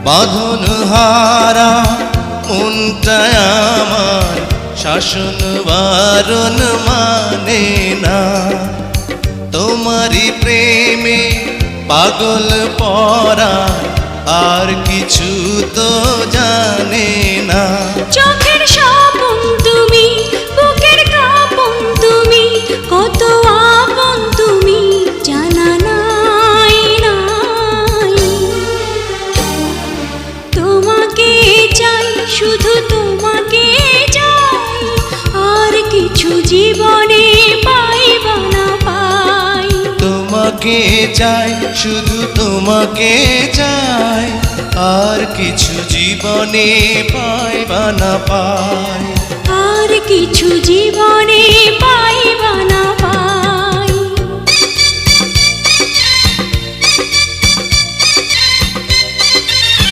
বাঁধন হারা মনটায় আমার শাসন বারণ মানে না। তোমারই প্রেমে পাগল পরা আর কিছু তো জানে না। চোখের স্বপন তুমি, বুকের কাঁপন তুমি, কত আপন তুমি জানা নাই নাই। তোমাকে চাই, শুধু তোমাকে চাই, আর কিছু জীবনে পাইবা না পাই। তোমাকে চাই, শুধু তোমাকে চাই, আর কিছু জীবনে পাইবা না পাই। আর কিছু জীবনে পাইবা না পাই।